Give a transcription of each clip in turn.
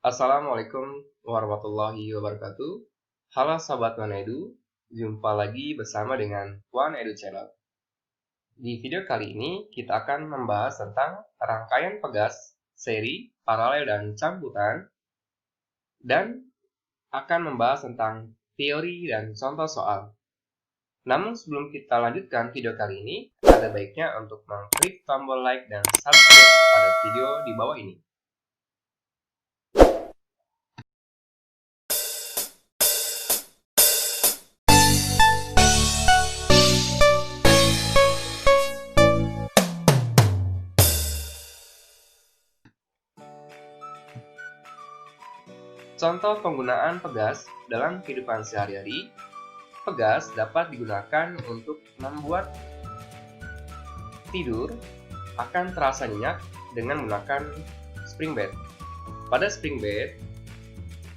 Assalamualaikum warahmatullahi wabarakatuh. Halo Sobat One jumpa lagi bersama dengan One Channel. Di video kali ini kita akan membahas tentang rangkaian pegas, seri, paralel, dan campuran, dan akan membahas tentang teori dan contoh soal. Namun sebelum kita lanjutkan video kali ini, ada baiknya untuk mengklik tombol like dan subscribe pada video di bawah ini. Contoh penggunaan pegas dalam kehidupan sehari-hari. Pegas dapat digunakan untuk membuat tidur akan terasa nyenyak dengan menggunakan spring bed. Pada spring bed,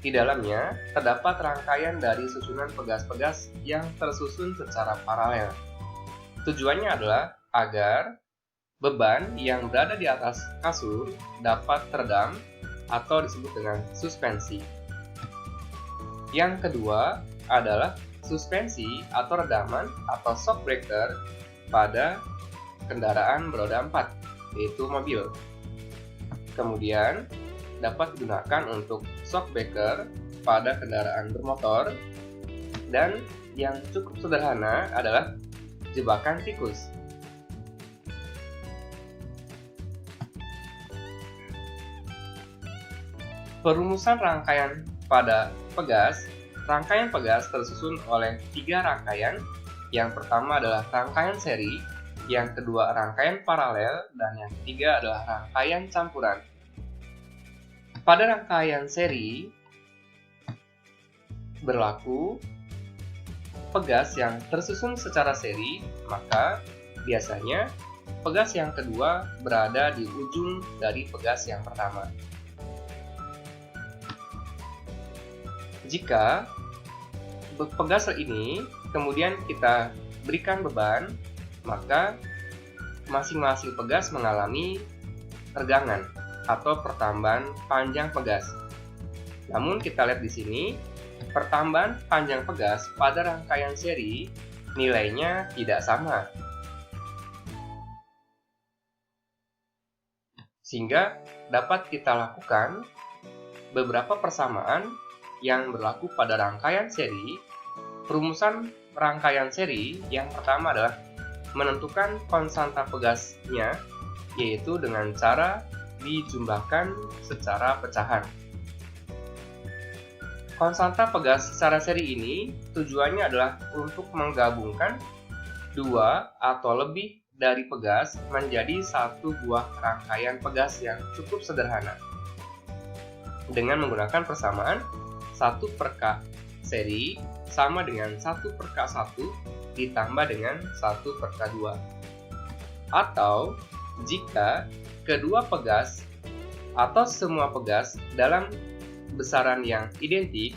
di dalamnya terdapat rangkaian dari susunan pegas-pegas yang tersusun secara paralel. Tujuannya adalah agar beban yang berada di atas kasur dapat teredam atau disebut dengan suspensi. Yang kedua adalah suspensi atau redaman atau shock breaker pada kendaraan beroda 4, yaitu mobil. Kemudian dapat digunakan untuk shock breaker pada kendaraan bermotor, dan yang cukup sederhana adalah jebakan tikus. Perumusan rangkaian pada pegas. Rangkaian pegas tersusun oleh 3 rangkaian. Yang pertama adalah rangkaian seri, yang kedua rangkaian paralel, dan yang ketiga adalah rangkaian campuran. Pada rangkaian seri berlaku pegas yang tersusun secara seri, maka biasanya pegas yang kedua berada di ujung dari pegas yang pertama. Jika pegas ini kemudian kita berikan beban, maka masing-masing pegas mengalami regangan atau pertambahan panjang pegas. Namun kita lihat di sini, pertambahan panjang pegas pada rangkaian seri nilainya tidak sama. Sehingga dapat kita lakukan beberapa persamaan yang berlaku pada rangkaian seri. Perumusan rangkaian seri yang pertama adalah menentukan konstanta pegasnya, yaitu dengan cara dijumlahkan secara pecahan. Konstanta pegas secara seri ini tujuannya adalah untuk menggabungkan 2 atau lebih dari pegas menjadi satu buah rangkaian pegas yang cukup sederhana. Dengan menggunakan persamaan 1/K seri sama dengan 1/K1 ditambah dengan 1/K2. Atau jika kedua pegas atau semua pegas dalam besaran yang identik,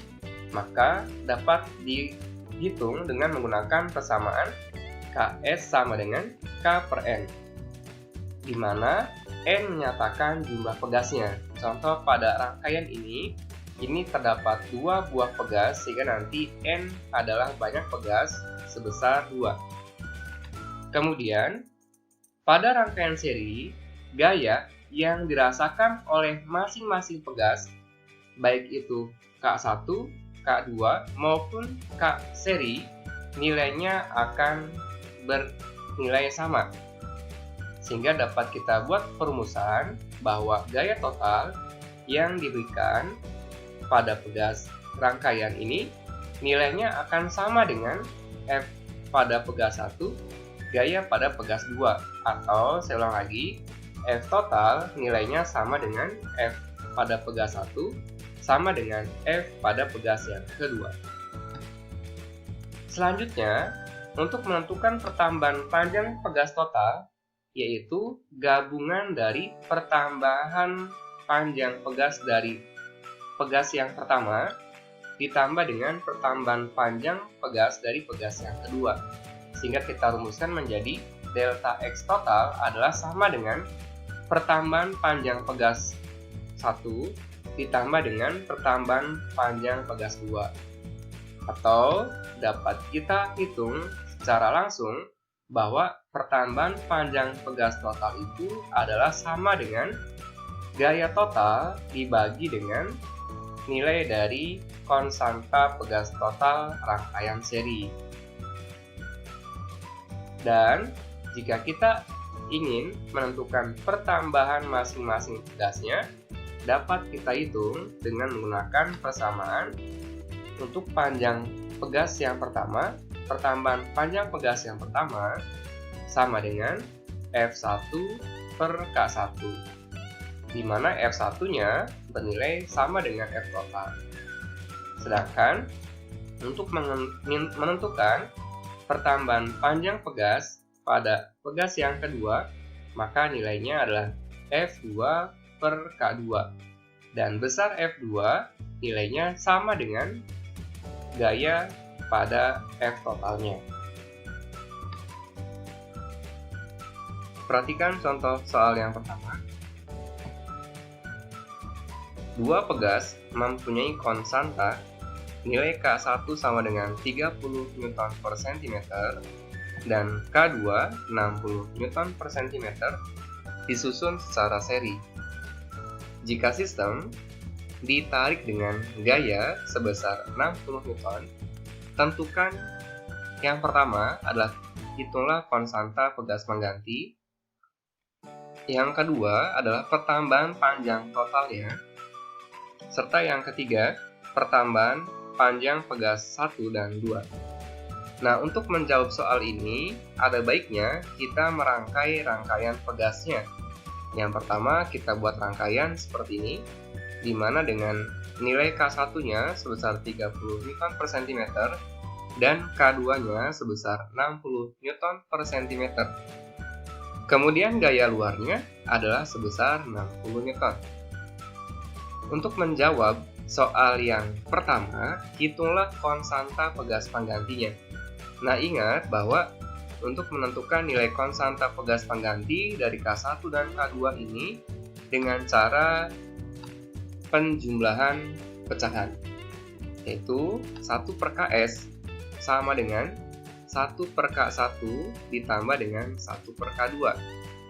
maka dapat dihitung dengan menggunakan persamaan Ks sama dengan K/N, di mana N menyatakan jumlah pegasnya. Contoh pada rangkaian ini terdapat 2 buah pegas, sehingga nanti N adalah banyak pegas sebesar 2. Kemudian, pada rangkaian seri, gaya yang dirasakan oleh masing-masing pegas, baik itu K1, K2, maupun K seri, nilainya akan bernilai sama. Sehingga dapat kita buat perumusan bahwa gaya total yang diberikan pada pegas rangkaian ini nilainya akan sama dengan F pada pegas 1, gaya pada pegas 2, atau saya ulang lagi, F total nilainya sama dengan F pada pegas 1 sama dengan F pada pegas yang kedua. Selanjutnya, untuk menentukan pertambahan panjang pegas total, yaitu gabungan dari pertambahan panjang pegas dari pegas yang pertama ditambah dengan pertambahan panjang pegas dari pegas yang kedua, sehingga kita rumuskan menjadi delta X total adalah sama dengan pertambahan panjang pegas 1 ditambah dengan pertambahan panjang pegas 2. Atau dapat kita hitung secara langsung bahwa pertambahan panjang pegas total itu adalah sama dengan gaya total dibagi dengan nilai dari konstanta pegas total rangkaian seri. Dan jika kita ingin menentukan pertambahan masing-masing pegasnya, dapat kita hitung dengan menggunakan persamaan untuk panjang pegas yang pertama. Pertambahan panjang pegas yang pertama sama dengan F1 per K1, di mana F1-nya bernilai sama dengan F total. Sedangkan untuk menentukan pertambahan panjang pegas pada pegas yang kedua, maka nilainya adalah F2 per K2. Dan besar F2 nilainya sama dengan gaya pada F totalnya. Perhatikan contoh soal yang pertama. Dua pegas mempunyai konstanta nilai K1 sama dengan 30 Newton per cm dan K2 60 Newton per cm disusun secara seri. Jika sistem ditarik dengan gaya sebesar 60 Newton, tentukan yang pertama adalah hitunglah konstanta pegas pengganti. Yang kedua adalah pertambahan panjang totalnya. Serta yang ketiga, pertambahan panjang pegas 1 dan 2. Nah, untuk menjawab soal ini, ada baiknya kita merangkai rangkaian pegasnya. Yang pertama, kita buat rangkaian seperti ini, di mana dengan nilai K1-nya sebesar 30 Newton per cm dan K2-nya sebesar 60 Newton per cm. Kemudian gaya luarnya adalah sebesar 60 Newton. Untuk menjawab soal yang pertama, hitunglah konstanta pegas penggantinya. Nah, ingat bahwa untuk menentukan nilai konstanta pegas pengganti dari K1 dan K2 ini dengan cara penjumlahan pecahan, yaitu 1 per Ks sama dengan 1 per K1 ditambah dengan 1 per K2.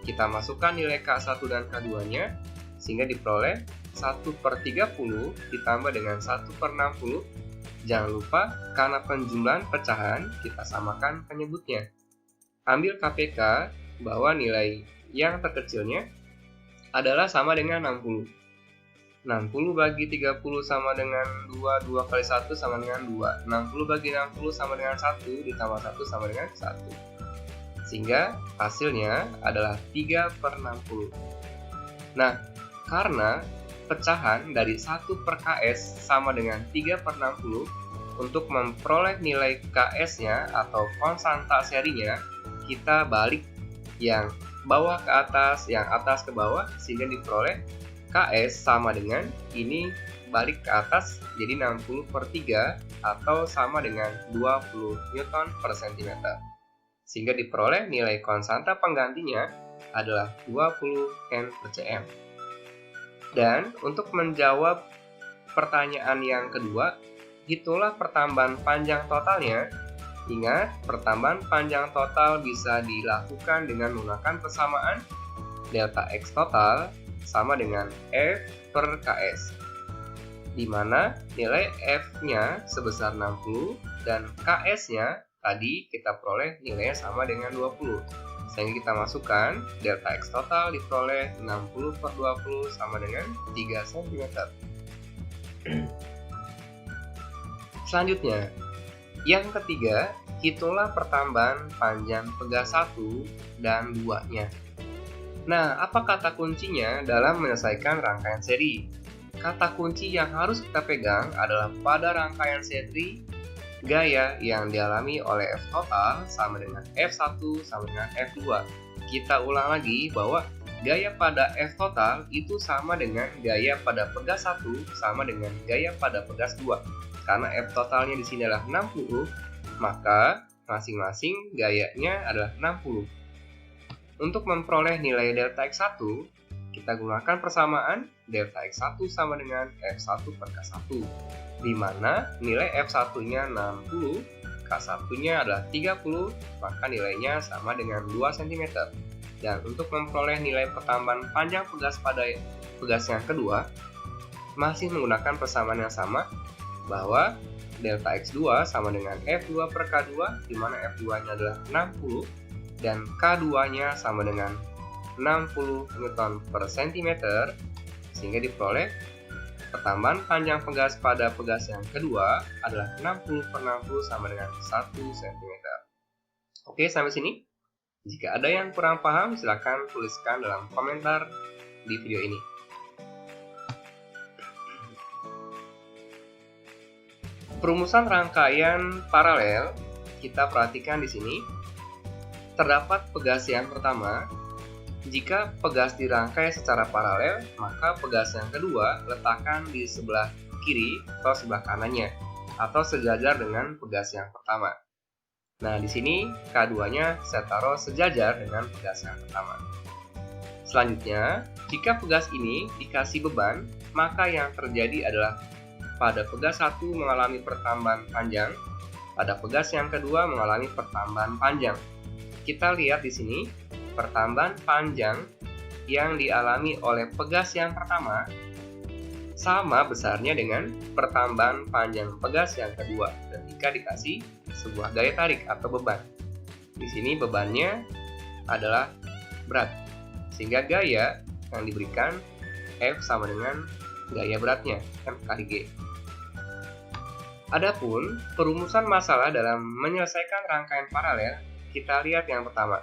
Kita masukkan nilai K1 dan K2-nya sehingga diperoleh 1 per 30 ditambah dengan 1 per 60. Jangan lupa, karena penjumlahan pecahan, kita samakan penyebutnya. Ambil KPK bahwa nilai yang terkecilnya adalah sama dengan 60. 60 bagi 30 sama dengan 2, 2 kali 1 sama dengan 2. 60 bagi 60 sama dengan 1, ditambah 1 sama dengan 1. Sehingga hasilnya adalah 3 per 60. Nah, karena pecahan dari 1 per Ks sama dengan 3 per 60, untuk memperoleh nilai Ks-nya atau konstanta serinya, kita balik yang bawah ke atas, yang atas ke bawah, sehingga diperoleh Ks sama dengan ini balik ke atas jadi 60 per 3 atau sama dengan 20 Newton per cm. Sehingga diperoleh nilai konstanta penggantinya adalah 20 N per cm. Dan untuk menjawab pertanyaan yang kedua, hitunglah pertambahan panjang totalnya. Ingat, pertambahan panjang total bisa dilakukan dengan menggunakan persamaan delta X total sama dengan F per Ks, di mana nilai F-nya sebesar 60 dan Ks-nya tadi kita peroleh nilainya sama dengan 20. Sehingga kita masukkan delta X total diperoleh 60 per 20 sama dengan 3 cm. Selanjutnya, yang ketiga, hitunglah pertambahan panjang pegas 1 dan 2-nya. Nah, apa kata kuncinya dalam menyelesaikan rangkaian seri? Kata kunci yang harus kita pegang adalah pada rangkaian seri, gaya yang dialami oleh F total sama dengan F1 sama dengan F2. Kita ulang lagi bahwa gaya pada F total itu sama dengan gaya pada pegas 1 sama dengan gaya pada pegas 2. Karena F totalnya di sini adalah 60, maka masing-masing gayanya adalah 60. Untuk memperoleh nilai delta X1, kita gunakan persamaan delta X1 sama dengan F1 per K1, di mana nilai F1-nya 60, K1-nya adalah 30, maka nilainya sama dengan 2 cm. Dan untuk memperoleh nilai pertambahan panjang pegas pada pegas yang kedua, masih menggunakan persamaan yang sama, bahwa delta X2 sama dengan F2 per K2, di mana F2-nya adalah 60, dan K2-nya sama dengan 60 Newton per cm, sehingga diperoleh pertambahan panjang pegas pada pegas yang kedua adalah 60 per 60 sama dengan 1 cm. Oke, sampai sini. Jika ada yang kurang paham, silakan tuliskan dalam komentar di video ini. Perumusan rangkaian paralel, kita perhatikan di sini. Terdapat pegas yang pertama. Jika pegas dirangkai secara paralel, maka pegas yang kedua letakkan di sebelah kiri atau sebelah kanannya, atau sejajar dengan pegas yang pertama. Nah, di sini K2-nya saya taruh sejajar dengan pegas yang pertama. Selanjutnya, jika pegas ini dikasih beban, maka yang terjadi adalah pada pegas 1 mengalami pertambahan panjang, pada pegas yang kedua mengalami pertambahan panjang. Kita lihat di sini, pertambahan panjang yang dialami oleh pegas yang pertama sama besarnya dengan pertambahan panjang pegas yang kedua ketika dikasih sebuah gaya tarik atau beban. Di sini bebannya adalah berat, sehingga gaya yang diberikan F sama dengan gaya beratnya, M kali G. Adapun perumusan masalah dalam menyelesaikan rangkaian paralel, kita lihat yang pertama.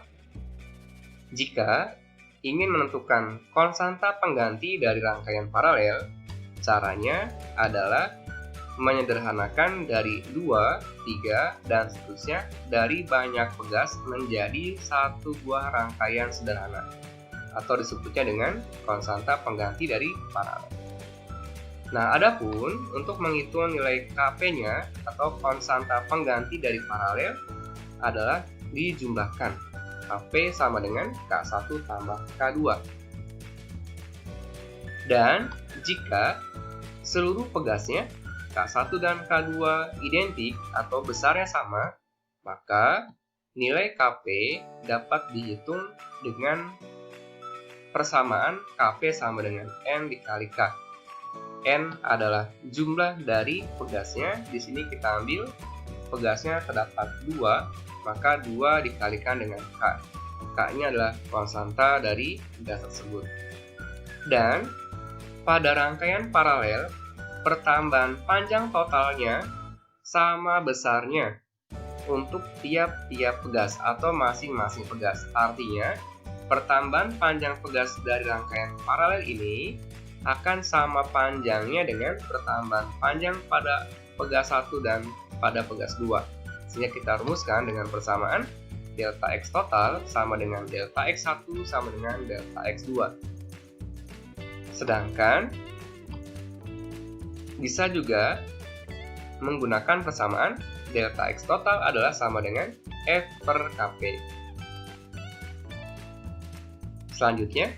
Jika ingin menentukan konstanta pengganti dari rangkaian paralel, caranya adalah menyederhanakan dari 2, 3, dan seterusnya dari banyak pegas menjadi satu buah rangkaian sederhana, atau disebutnya dengan konstanta pengganti dari paralel. Nah, adapun untuk menghitung nilai Kp-nya atau konstanta pengganti dari paralel adalah dijumlahkan. Kp sama dengan K1 tambah K2. Dan jika seluruh pegasnya K1 dan K2 identik atau besarnya sama, maka nilai Kp dapat dihitung dengan persamaan Kp sama dengan N dikali K. N adalah jumlah dari pegasnya. Di sini kita ambil pegasnya terdapat 2, maka 2 dikalikan dengan K. K-nya adalah konstanta dari pegas tersebut. Dan pada rangkaian paralel, pertambahan panjang totalnya sama besarnya untuk tiap-tiap pegas atau masing-masing pegas. Artinya, pertambahan panjang pegas dari rangkaian paralel ini akan sama panjangnya dengan pertambahan panjang pada pegas 1 dan pada pegas 2. Sehingga kita rumuskan dengan persamaan delta X total sama dengan delta X1 sama dengan delta X2. Sedangkan bisa juga menggunakan persamaan delta X total adalah sama dengan F per Kp. Selanjutnya,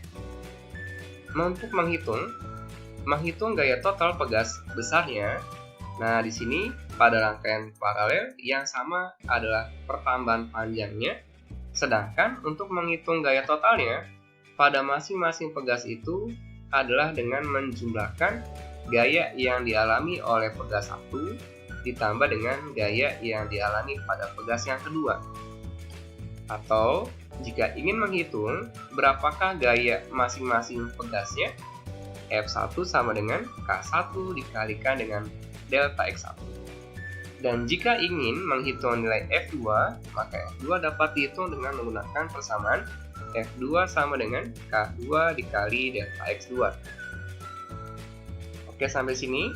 untuk menghitung gaya total pegas besarnya. Nah, di sini pada rangkaian paralel yang sama adalah pertambahan panjangnya, sedangkan untuk menghitung gaya totalnya pada masing-masing pegas itu adalah dengan menjumlahkan gaya yang dialami oleh pegas 1 ditambah dengan gaya yang dialami pada pegas yang kedua. Atau jika ingin menghitung berapakah gaya masing-masing pegasnya, F1 sama dengan K1 dikalikan dengan delta X1. Dan jika ingin menghitung nilai F2, maka F2 dapat dihitung dengan menggunakan persamaan F2 sama dengan K2 dikali delta X2. Oke, sampai sini.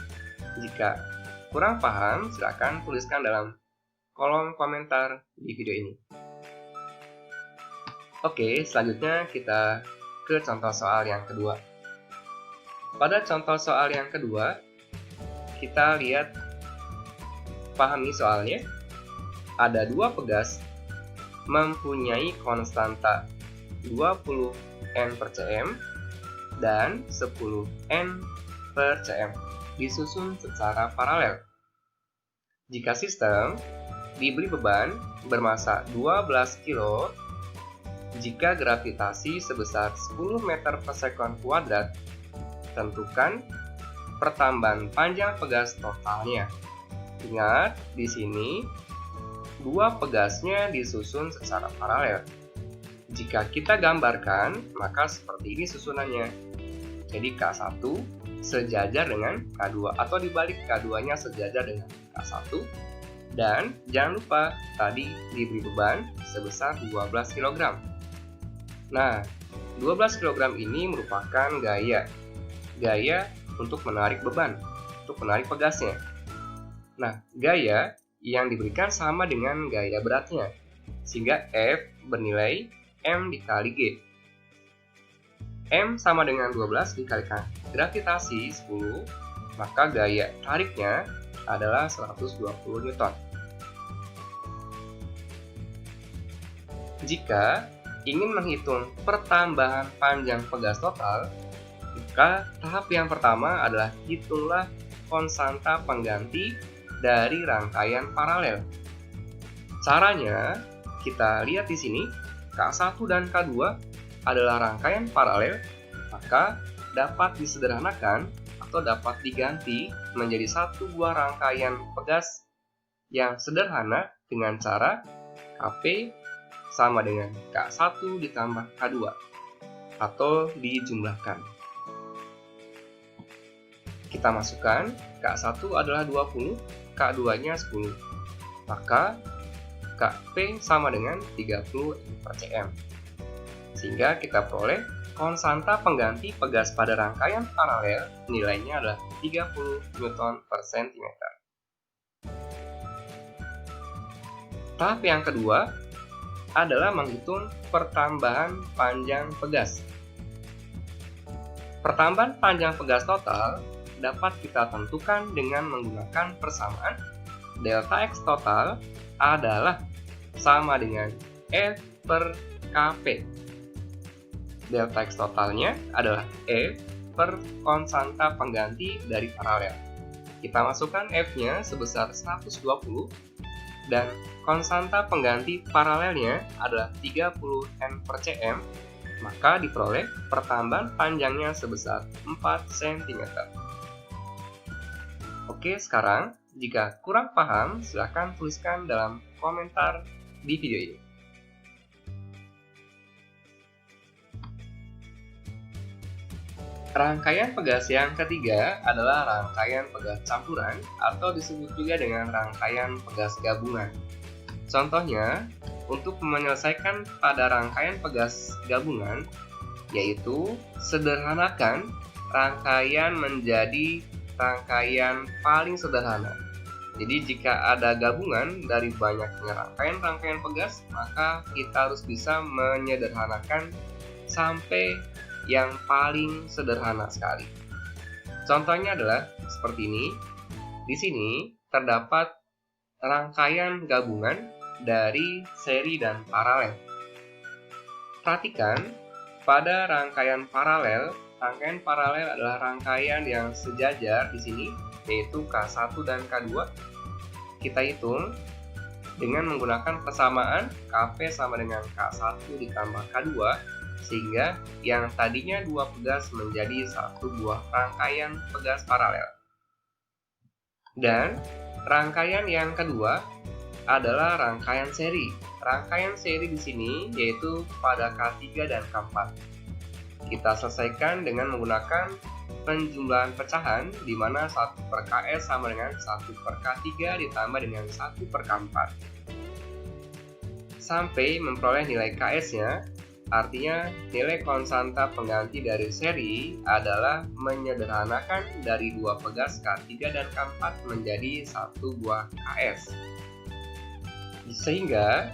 Jika kurang paham, silakan tuliskan dalam kolom komentar di video ini. Oke, selanjutnya kita ke contoh soal yang kedua. Pada contoh soal yang kedua, kita lihat, pahami soalnya. Ada dua pegas mempunyai konstanta 20 N per cm dan 10 N per cm disusun secara paralel. Jika sistem diberi beban bermassa 12 kg, jika gravitasi sebesar 10 meter per sekon kuadrat, tentukan pertambahan panjang pegas totalnya. Ingat, di sini dua pegasnya disusun secara paralel. Jika kita gambarkan, maka seperti ini susunannya. Jadi K1 sejajar dengan K2 atau dibalik K2-nya sejajar dengan K1. Dan jangan lupa tadi diberi beban sebesar 12 kg. Nah, 12 kg ini merupakan gaya untuk menarik beban, untuk menarik pegasnya. Nah, gaya yang diberikan sama dengan gaya beratnya, sehingga F bernilai M dikali G. M sama dengan 12 dikalikan gravitasi 10, maka gaya tariknya adalah 120 Newton. Jika ingin menghitung pertambahan panjang pegas total, maka tahap yang pertama adalah hitunglah konstanta pengganti dari rangkaian paralel. Caranya kita lihat di sini, K1 dan K2 adalah rangkaian paralel, maka dapat disederhanakan atau dapat diganti menjadi satu buah rangkaian pegas yang sederhana dengan cara Kp sama dengan K1 ditambah K2 atau dijumlahkan. Kita masukkan K1 adalah 20, K2-nya 10, maka Kp sama dengan 30 per cm. Sehingga kita peroleh konstanta pengganti pegas pada rangkaian paralel nilainya adalah 30 Newton per cm. Tahap yang kedua adalah menghitung pertambahan panjang pegas. Pertambahan panjang pegas total dapat kita tentukan dengan menggunakan persamaan delta X total adalah sama dengan F per Kp. Delta X totalnya adalah F per konstanta pengganti dari paralel. Kita masukkan F-nya sebesar 120 dan konstanta pengganti paralelnya adalah 30 N per cm, maka diperoleh pertambahan panjangnya sebesar 4 cm. Oke, sekarang jika kurang paham, silakan tuliskan dalam komentar di video ini. Rangkaian pegas yang ketiga adalah rangkaian pegas campuran atau disebut juga dengan rangkaian pegas gabungan. Contohnya, untuk menyelesaikan pada rangkaian pegas gabungan, yaitu sederhanakan rangkaian menjadi rangkaian paling sederhana. Jadi jika ada gabungan dari banyaknya rangkaian-rangkaian pegas, maka kita harus bisa menyederhanakan sampai yang paling sederhana sekali. Contohnya adalah seperti ini. Di sini terdapat rangkaian gabungan dari seri dan paralel. Perhatikan, pada rangkaian paralel adalah rangkaian yang sejajar di sini, yaitu K1 dan K2. Kita hitung dengan menggunakan persamaan Kp sama dengan K1 ditambah K2, sehingga yang tadinya dua pegas menjadi satu buah rangkaian pegas paralel. Dan rangkaian yang kedua adalah rangkaian seri. Rangkaian seri di sini yaitu pada K3 dan K4. Kita selesaikan dengan menggunakan penjumlahan pecahan, di mana 1 per Ks sama dengan 1 per K3 ditambah dengan 1 per K4. Sampai memperoleh nilai Ks-nya, artinya nilai konstanta pengganti dari seri adalah menyederhanakan dari dua pegas K3 dan K4 menjadi satu buah Ks. Sehingga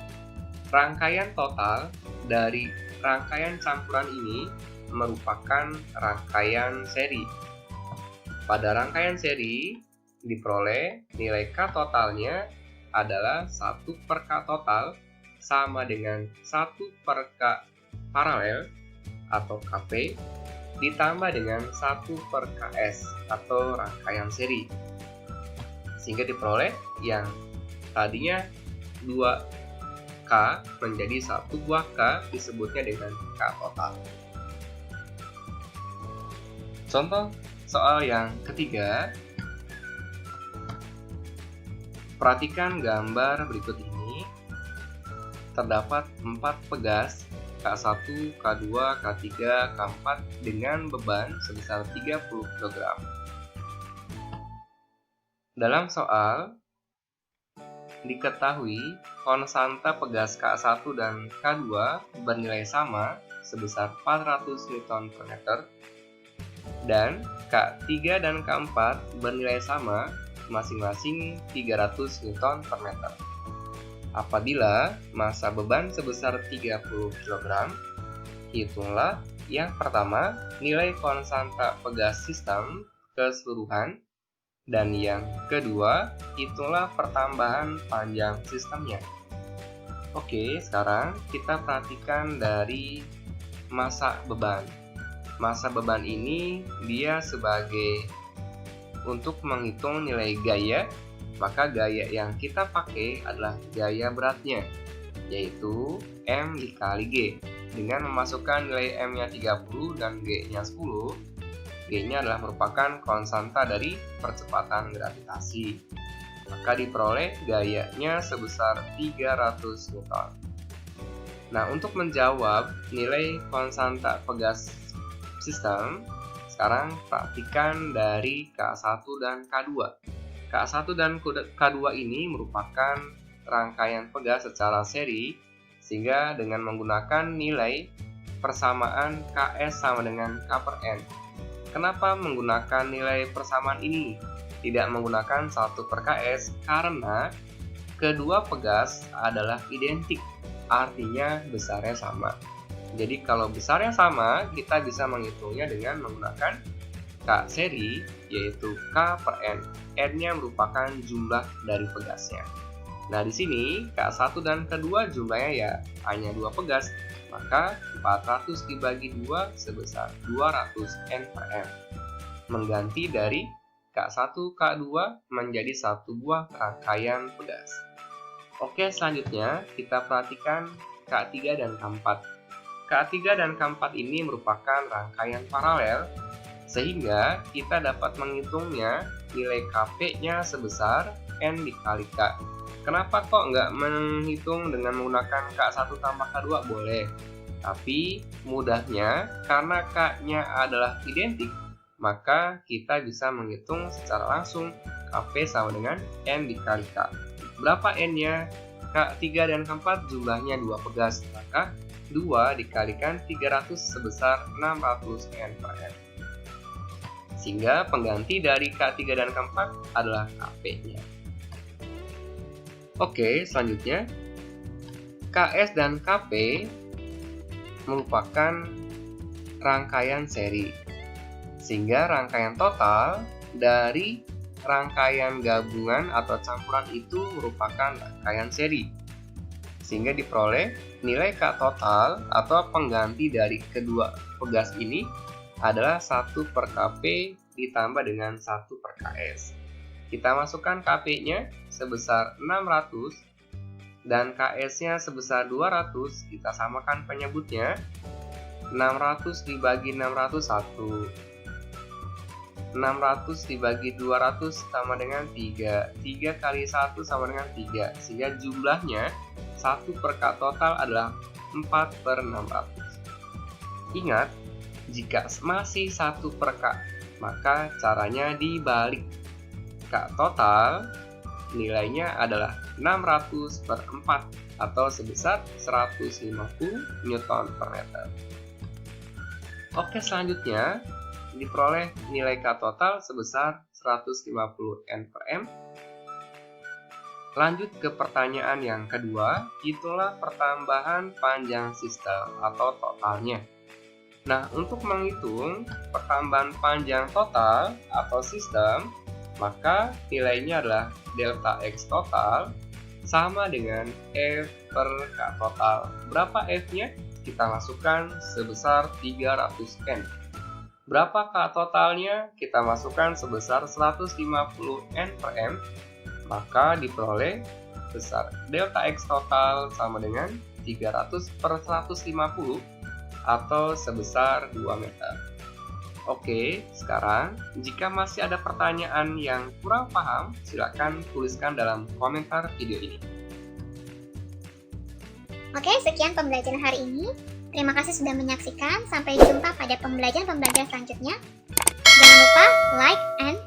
rangkaian total dari rangkaian campuran ini merupakan rangkaian seri. Pada rangkaian seri diperoleh nilai K totalnya adalah 1 per K total sama dengan 1 per K paralel atau Kp ditambah dengan 1 per KS atau rangkaian seri. Sehingga diperoleh yang tadinya 2K menjadi 1 buah K, disebutnya dengan K total. Contoh soal yang ketiga. Perhatikan gambar berikut ini. Terdapat 4 pegas K1, K2, K3, K4 dengan beban sebesar 30 kg. Dalam soal, diketahui konstanta pegas K1 dan K2 bernilai sama sebesar 400 Nm/meter dan K3 dan K4 bernilai sama masing-masing 300 Nm/meter. Apabila massa beban sebesar 30 kg, hitunglah yang pertama nilai konstanta pegas sistem keseluruhan, dan yang kedua hitunglah pertambahan panjang sistemnya. Oke, sekarang kita perhatikan dari massa beban. Massa beban ini dia sebagai untuk menghitung nilai gaya, maka gaya yang kita pakai adalah gaya beratnya, yaitu M dikali G. Dengan memasukkan nilai M-nya 30 dan G-nya 10, G-nya adalah merupakan konstanta dari percepatan gravitasi. Maka diperoleh gayanya sebesar 300 Newton. Nah, untuk menjawab nilai konstanta pegas sistem, sekarang perhatikan dari K1 dan K2. K1 dan K2 ini merupakan rangkaian pegas secara seri, sehingga dengan menggunakan nilai persamaan KS sama dengan K per N. Kenapa menggunakan nilai persamaan ini? Tidak menggunakan 1 per KS karena kedua pegas adalah identik, artinya besarnya sama. Jadi kalau besarnya sama, kita bisa menghitungnya dengan menggunakan K seri, yaitu K per N. N-nya merupakan jumlah dari pegasnya. Nah, di sini K1 dan K2 jumlahnya ya hanya 2 pegas, maka 400 dibagi 2 sebesar 200 N per M. Mengganti dari K1, K2 menjadi 1 buah rangkaian pegas. Oke, selanjutnya kita perhatikan K3 dan K4. K3 dan K4 ini merupakan rangkaian paralel, sehingga kita dapat menghitungnya nilai Kp-nya sebesar N dikali K. Kenapa kok nggak menghitung dengan menggunakan K1 tambah K2? Boleh. Tapi mudahnya, karena K-nya adalah identik, maka kita bisa menghitung secara langsung Kp sama dengan N dikali K. Berapa N-nya? K3 dan K4 jumlahnya 2 pegas, maka 2 dikalikan 300 sebesar 600 N per M. Sehingga pengganti dari K3 dan K4 adalah Kp-nya. Oke, selanjutnya KS dan Kp merupakan rangkaian seri, sehingga rangkaian total dari rangkaian gabungan atau campuran itu merupakan rangkaian seri, sehingga diperoleh nilai K total atau pengganti dari kedua pegas ini adalah 1 per Kp ditambah dengan 1 per KS. Kita masukkan Kp-nya sebesar 600 dan KS-nya sebesar 200, kita samakan penyebutnya. 600 dibagi 600 1. 600 dibagi 200 sama dengan 3. 3 kali 1 sama dengan 3. Sehingga jumlahnya 1 per K total adalah 4 per 600. Ingat, jika masih 1 per K, maka caranya dibalik. K total nilainya adalah 600 per 4 atau sebesar 150 Newton per meter. Oke, selanjutnya diperoleh nilai K total sebesar 150 N per M. Lanjut ke pertanyaan yang kedua, itulah pertambahan panjang sistem atau totalnya. Nah, untuk menghitung pertambahan panjang total atau sistem, maka nilainya adalah delta X total sama dengan F per K total. Berapa F-nya? Kita masukkan sebesar 300 N. Berapakah totalnya? Kita masukkan sebesar 150 N per M, maka diperoleh besar delta X total sama dengan 300 per 150 atau sebesar 2 meter. Oke, sekarang jika masih ada pertanyaan yang kurang paham, silakan tuliskan dalam komentar video ini. Oke, sekian pembelajaran hari ini. Terima kasih sudah menyaksikan. Sampai jumpa pada pembelajaran selanjutnya. Jangan lupa like and